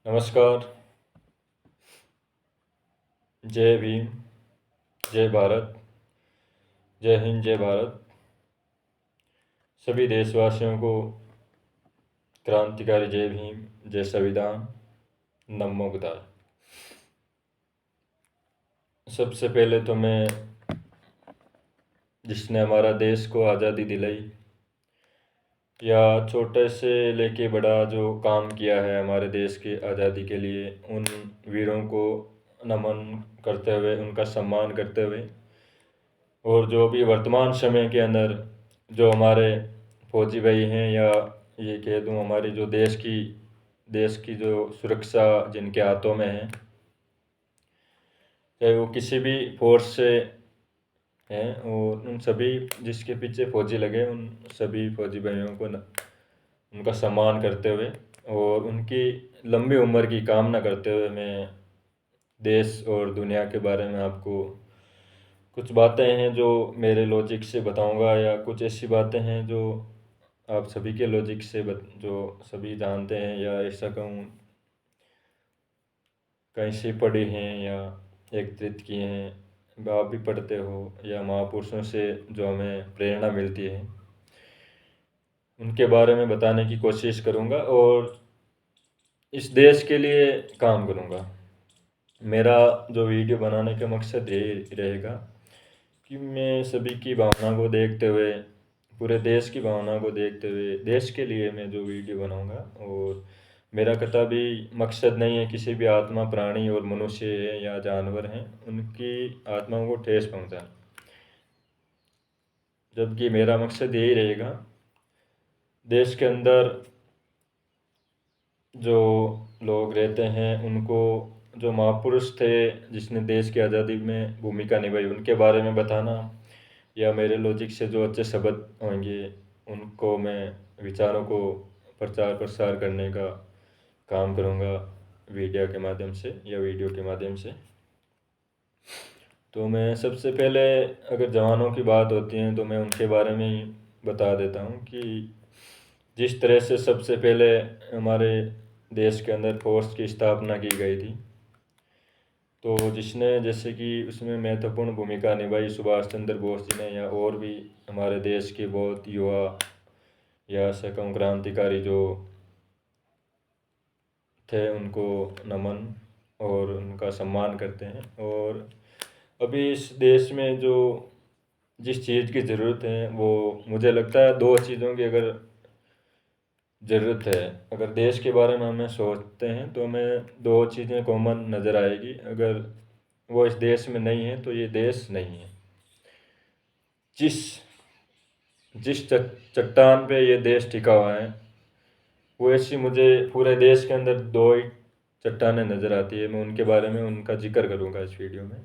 नमस्कार। जय भीम, जय भारत, जय हिंद, जय भारत। सभी देशवासियों को क्रांतिकारी जय भीम, जय संविधान, नमो बुद्धाय। सबसे पहले तो मैं जिसने हमारा देश को आज़ादी दिलाई या छोटे से लेके बड़ा जो काम किया है हमारे देश की आज़ादी के लिए, उन वीरों को नमन करते हुए, उनका सम्मान करते हुए, और जो भी वर्तमान समय के अंदर जो हमारे फौजी भाई हैं, या ये कह दूँ हमारी जो देश की जो सुरक्षा जिनके हाथों में है, चाहे वो किसी भी फोर्स से हैं, और उन सभी जिसके पीछे फौजी लगे, उन सभी फौजी भाइयों को उनका सम्मान करते हुए और उनकी लंबी उम्र की कामना करते हुए, मैं देश और दुनिया के बारे में आपको कुछ बातें हैं जो मेरे लॉजिक से बताऊंगा, या कुछ ऐसी बातें हैं जो आप सभी के लॉजिक से जो सभी जानते हैं, या ऐसा कहूँ कहीं से पढ़े हैं या एकत्रित किए हैं, आप भी पढ़ते हो, या महापुरुषों से जो हमें प्रेरणा मिलती है, उनके बारे में बताने की कोशिश करूँगा और इस देश के लिए काम करूँगा। मेरा जो वीडियो बनाने का मकसद ये रहेगा कि मैं सभी की भावना को देखते हुए, पूरे देश की भावना को देखते हुए, देश के लिए मैं जो वीडियो बनाऊंगा, और मेरा कतई मकसद नहीं है किसी भी आत्मा, प्राणी और मनुष्य है या जानवर हैं, उनकी आत्माओं को ठेस पहुंचाना, जबकि मेरा मकसद यही रहेगा देश के अंदर जो लोग रहते हैं उनको, जो महापुरुष थे जिसने देश की आज़ादी में भूमिका निभाई, उनके बारे में बताना, या मेरे लॉजिक से जो अच्छे शब्द होंगे उनको मैं विचारों को प्रचार प्रसार करने का काम करूँगा वीडियो के माध्यम से या वीडियो के माध्यम से। तो मैं सबसे पहले, अगर जवानों की बात होती है तो मैं उनके बारे में ही बता देता हूँ कि जिस तरह से सबसे पहले हमारे देश के अंदर फोर्स की स्थापना की गई थी, तो जिसने जैसे कि उसमें महत्वपूर्ण भूमिका निभाई सुभाष चंद्र बोस जी ने, या और भी हमारे देश के बहुत युवा या ऐसा कहूँ क्रांतिकारी जो थे, उनको नमन और उनका सम्मान करते हैं। और अभी इस देश में जो जिस चीज़ की ज़रूरत है, वो मुझे लगता है दो चीज़ों की अगर ज़रूरत है, अगर देश के बारे में हमें सोचते हैं तो हमें दो चीज़ें कॉमन नज़र आएगी। अगर वो इस देश में नहीं है तो ये देश नहीं है। जिस जिस चट्टान पे ये देश टिका हुआ है, वो ऐसी मुझे पूरे देश के अंदर दो ही चट्टानें नज़र आती है। मैं उनके बारे में उनका जिक्र करूँगा इस वीडियो में।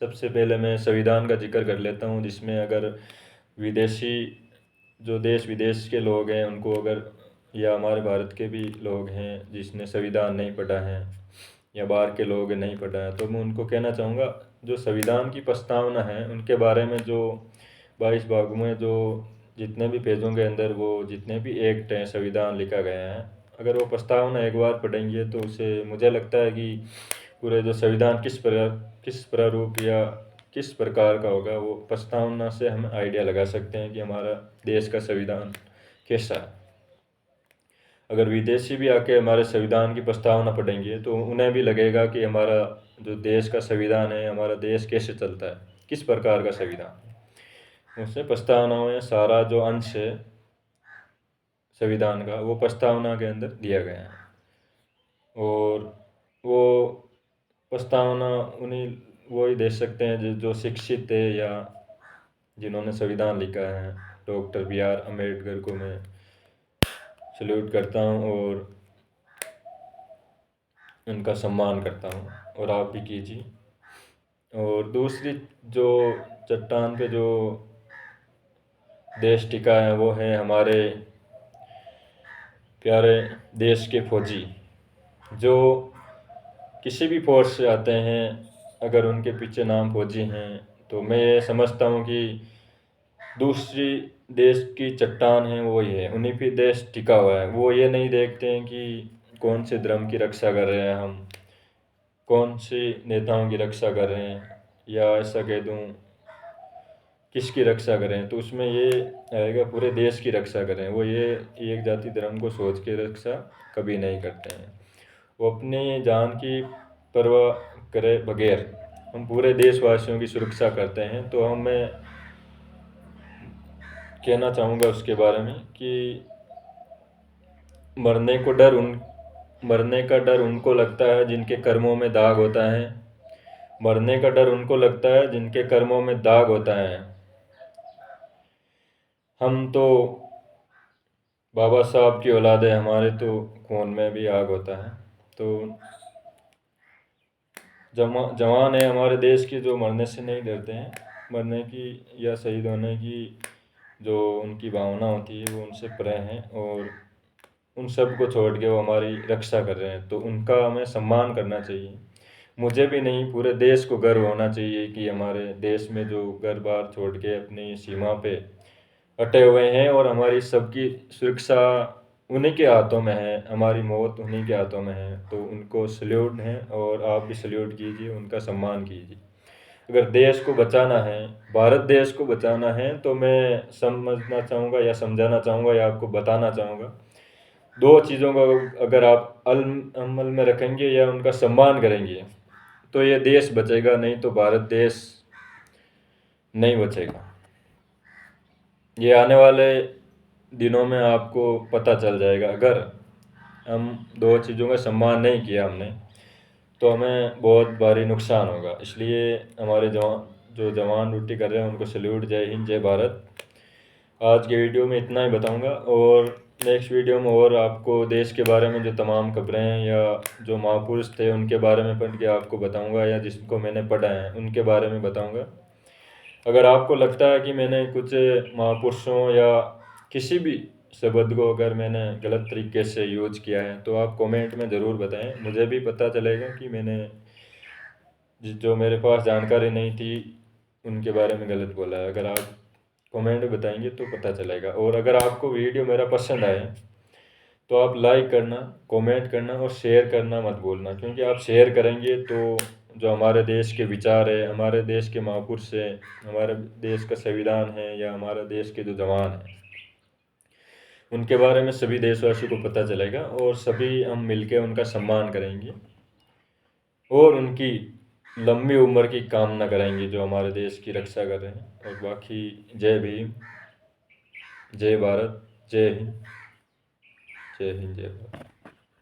सबसे पहले मैं संविधान का जिक्र कर लेता हूँ, जिसमें अगर विदेशी जो देश विदेश के लोग हैं उनको अगर, या हमारे भारत के भी लोग हैं जिसने संविधान नहीं पढ़ा है, या बाहर के लोग नहीं पढ़ा है, तो मैं उनको कहना चाहूँगा जो संविधान की प्रस्तावना है उनके बारे में, जो 22 भागों में जो जितने भी पेजों के अंदर वो जितने भी एक्ट हैं, संविधान लिखा गया है, अगर वो प्रस्तावना एक बार पढ़ेंगे तो उसे मुझे लगता है कि पूरे जो संविधान किस प्रारूप या किस प्रकार का होगा, वो प्रस्तावना से हम आइडिया लगा सकते हैं कि हमारा देश का संविधान कैसा है। अगर विदेशी भी आके हमारे संविधान की प्रस्तावना पढ़ेंगे तो उन्हें भी लगेगा कि हमारा जो देश का संविधान है, हमारा देश कैसे चलता है, किस प्रकार का संविधान है। उससे प्रस्तावना में सारा जो अंश है संविधान का, वो प्रस्तावना के अंदर दिया गया है। और वो प्रस्तावना उन्हीं वो ही दे सकते हैं जो शिक्षित है या जिन्होंने संविधान लिखा है। डॉक्टर BR अम्बेडकर को मैं सल्यूट करता हूँ और उनका सम्मान करता हूँ, और आप भी कीजिए। और दूसरी जो चट्टान पे जो देश टिका है वो है हमारे प्यारे देश के फौजी, जो किसी भी फोर्स से आते हैं, अगर उनके पीछे नाम फौजी हैं तो मैं ये समझता हूँ कि दूसरी देश की चट्टान है वो ही है, उन्हीं पे देश टिका हुआ है। वो ये नहीं देखते हैं कि कौन से धर्म की रक्षा कर रहे हैं हम, कौन से नेताओं की रक्षा कर रहे हैं, या ऐसा कह दूँ किसकी रक्षा करें, तो उसमें ये आएगा पूरे देश की रक्षा करें। वो ये एक जाति धर्म को सोच के रक्षा कभी नहीं करते हैं। वो अपनी जान की परवाह करे बगैर हम पूरे देशवासियों की सुरक्षा करते हैं। तो मैं कहना चाहूँगा उसके बारे में कि मरने का डर उनको लगता है जिनके कर्मों में दाग होता है। मरने का डर उनको लगता है जिनके कर्मों में दाग होता है। हम तो बाबा साहब की औलाद है, हमारे तो खून में भी आग होता है। तो जवान है हमारे देश के जो मरने से नहीं डरते हैं, मरने की या शहीद होने की जो उनकी भावना होती है वो उनसे परे हैं, और उन सब को छोड़ के वो हमारी रक्षा कर रहे हैं। तो उनका हमें सम्मान करना चाहिए। मुझे भी नहीं, पूरे देश को गर्व होना चाहिए कि हमारे देश में जो घर बार छोड़ के अपनी सीमा पे अटे हुए हैं, और हमारी सबकी सुरक्षा उन्हीं के हाथों में है, हमारी मौत उन्हीं के हाथों में है। तो उनको सल्यूट है, और आप भी सल्यूट कीजिए, उनका सम्मान कीजिए। अगर देश को बचाना है, भारत देश को बचाना है, तो मैं समझना चाहूँगा या समझाना चाहूँगा या आपको बताना चाहूँगा, दो चीज़ों को अगर आप अमल में रखेंगे या उनका सम्मान करेंगे तो ये देश बचेगा, नहीं तो भारत देश नहीं बचेगा। ये आने वाले दिनों में आपको पता चल जाएगा। अगर हम दो चीज़ों का सम्मान नहीं किया हमने, तो हमें बहुत भारी नुकसान होगा। इसलिए हमारे जवान ड्यूटी कर रहे हैं उनको सल्यूट। जय हिंद, जय भारत। आज के वीडियो में इतना ही बताऊंगा, और नेक्स्ट वीडियो में और आपको देश के बारे में जो तमाम खबरें हैं या जो महापुरुष थे उनके बारे में पढ़ के आपको बताऊंगा, या जिसको मैंने पढ़ा है उनके बारे में बताऊंगा। अगर आपको लगता है कि मैंने कुछ महापुरुषों या किसी भी शब्द को अगर मैंने गलत तरीके से यूज किया है, तो आप कमेंट में ज़रूर बताएं। मुझे भी पता चलेगा कि मैंने जो मेरे पास जानकारी नहीं थी उनके बारे में गलत बोला है। अगर आप कमेंट में बताएंगे तो पता चलेगा। और अगर आपको वीडियो मेरा पसंद आए तो आप लाइक करना, कमेंट करना और शेयर करना मत भूलना, क्योंकि आप शेयर करेंगे तो जो हमारे देश के विचार है, हमारे देश के महापुरुष है, हमारे देश का संविधान है, या हमारे देश के जो जवान हैं उनके बारे में सभी देशवासियों को पता चलेगा, और सभी हम मिलकर उनका सम्मान करेंगे और उनकी लंबी उम्र की कामना करेंगे जो हमारे देश की रक्षा कर रहे हैं। और बाकी जय भीम, जय भारत, जय हिंद, जय हिंद, जय भारत।